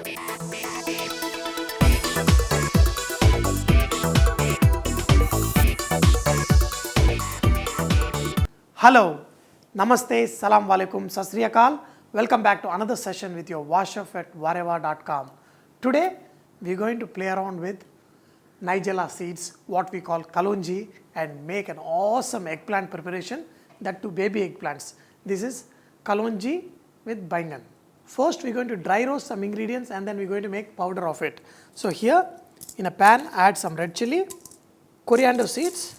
Hello, Namaste, Salam Walaikum, Sat Sri Akal. Welcome back to another session with your Vahchef at vareva.com. Today we are going to play around with Nigella seeds, what we call Kalonji, and make an awesome eggplant preparation, that too baby eggplants. This is Kalonji with Baingan. First we are going to dry roast some ingredients and then we are going to make powder of it. So here in a pan add some red chili, coriander seeds,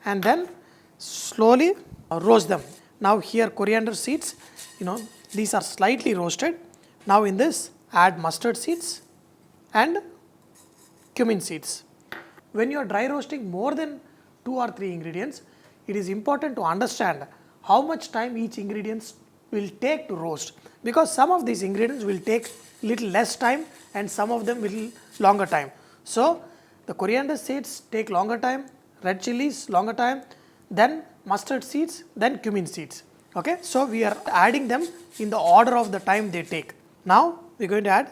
and then slowly roast them. Now here coriander seeds, these are slightly roasted. Now in this add mustard seeds and cumin seeds. When you are dry roasting more than 2 or 3 ingredients, it is important to understand how much time each ingredient will take to roast, because some of these ingredients will take little less time and some of them will longer time. So the coriander seeds take longer time, red chilies longer time, then mustard seeds, then cumin seeds. Okay, so we are adding them in the order of the time they take. Now we are going to add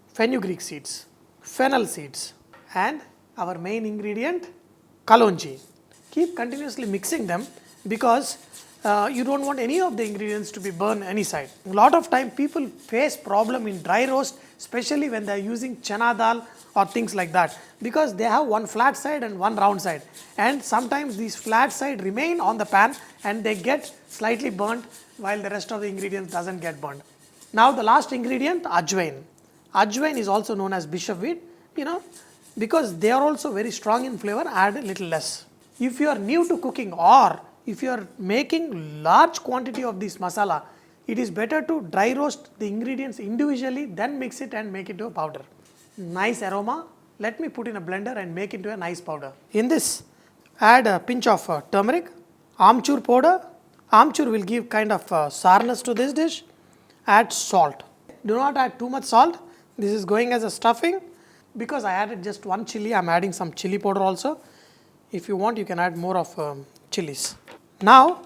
fenugreek seeds, fennel seeds, and our main ingredient kalonji. Keep continuously mixing them because you don't want any of the ingredients to be burned any side. A lot of time people face problem in dry roast, especially when they are using chana dal or things like that, because they have one flat side and one round side, and sometimes these flat side remain on the pan and they get slightly burnt while the rest of the ingredients doesn't get burnt. Now the last ingredient, Ajwain. Ajwain is also known as bishop weed, because they are also very strong in flavor, add a little less. If you are new to cooking or if you are making large quantity of this masala, it is better to dry roast the ingredients individually, then mix it and make it into a powder. Nice aroma. Let me put in a blender and make into a nice powder. In this, add a pinch of turmeric, Amchoor powder. Amchoor will give kind of sourness to this dish. Add salt. Do not add too much salt. This is going as a stuffing. Because I added just one chili, I am adding some chili powder also. If you want, you can add more of chilies. Now,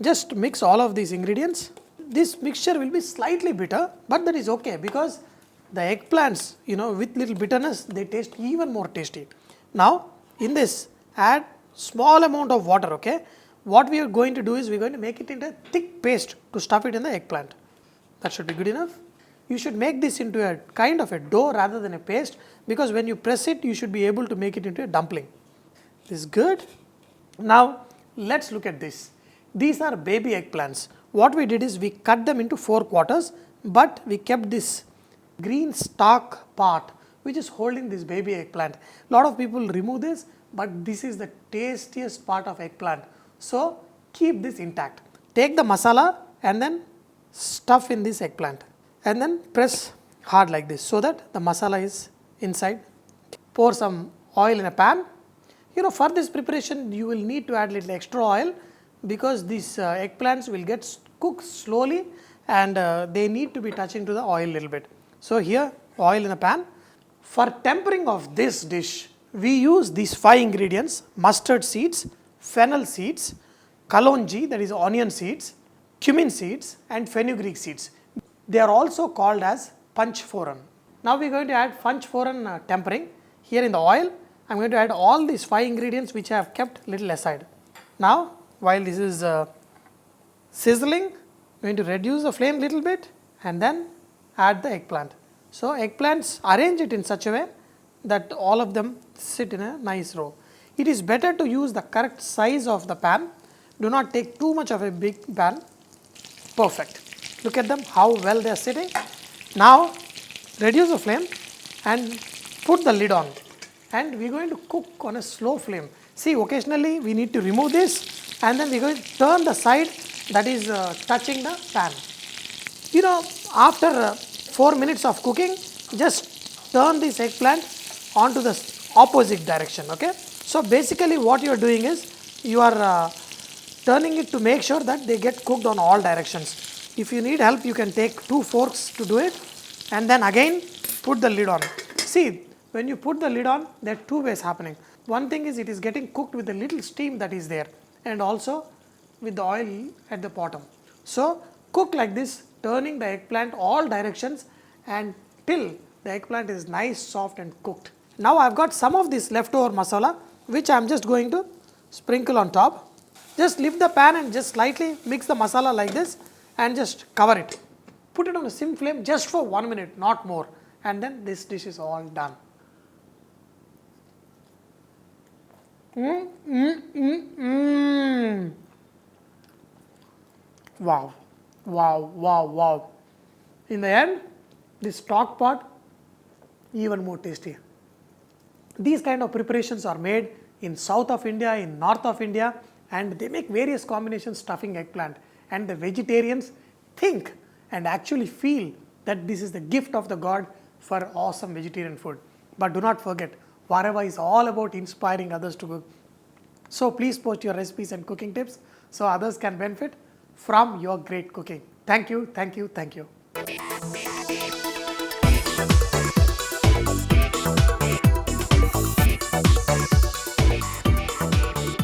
just mix all of these ingredients. This mixture will be slightly bitter, but that is okay because the eggplants, with little bitterness, they taste even more tasty. Now, in this, add small amount of water, okay. What we are going to do is we are going to make it into a thick paste to stuff it in the eggplant. That should be good enough. You should make this into a kind of a dough rather than a paste, because when you press it, you should be able to make it into a dumpling. This is good. Now, let's look at this. These are baby eggplants. What we did is we cut them into 4 quarters, but we kept this green stalk part which is holding this baby eggplant. A lot of people remove this, but this is the tastiest part of eggplant. So keep this intact. Take the masala and then stuff in this eggplant and then press hard like this so that the masala is inside. Pour some oil in a pan. For this preparation you will need to add little extra oil because these eggplants will get cooked slowly and they need to be touching to the oil a little bit. So here oil in a pan. For tempering of this dish, we use these 5 ingredients: mustard seeds, fennel seeds, kalonji, that is onion seeds, cumin seeds, and fenugreek seeds. They are also called as panchforan. Now we are going to add panchforan tempering. Here in the oil, I am going to add all these 5 ingredients which I have kept little aside. Now while this is sizzling, I am going to reduce the flame little bit and then add the eggplant. So eggplants, arrange it in such a way that all of them sit in a nice row. It is better to use the correct size of the pan. Do not take too much of a big pan. Perfect. Look at them, how well they are sitting. Now reduce the flame and put the lid on, and we are going to cook on a slow flame. See, occasionally we need to remove this and then we are going to turn the side that is touching the pan. After 4 minutes of cooking, just turn this eggplant onto the opposite direction, okay. So basically what you are doing is you are turning it to make sure that they get cooked on all directions. If you need help, you can take 2 forks to do it and then again put the lid on. See, when you put the lid on, there are 2 ways happening. One thing is it is getting cooked with the little steam that is there and also with the oil at the bottom. So cook like this, turning the eggplant all directions and till the eggplant is nice, soft and cooked. Now I've got some of this leftover masala which I'm just going to sprinkle on top. Just lift the pan and just slightly mix the masala like this and just cover it. Put it on a sim flame just for 1 minute, not more, and then this dish is all done. Wow, wow, wow, wow. In the end, this stock pot, even more tasty. These kind of preparations are made in south of India, in north of India, and they make various combinations stuffing eggplant. And the vegetarians think and actually feel that this is the gift of the God for awesome vegetarian food. But do not forget, Vareva is all about inspiring others to cook. So please post your recipes and cooking tips so others can benefit from your great cooking. Thank you, thank you, thank you.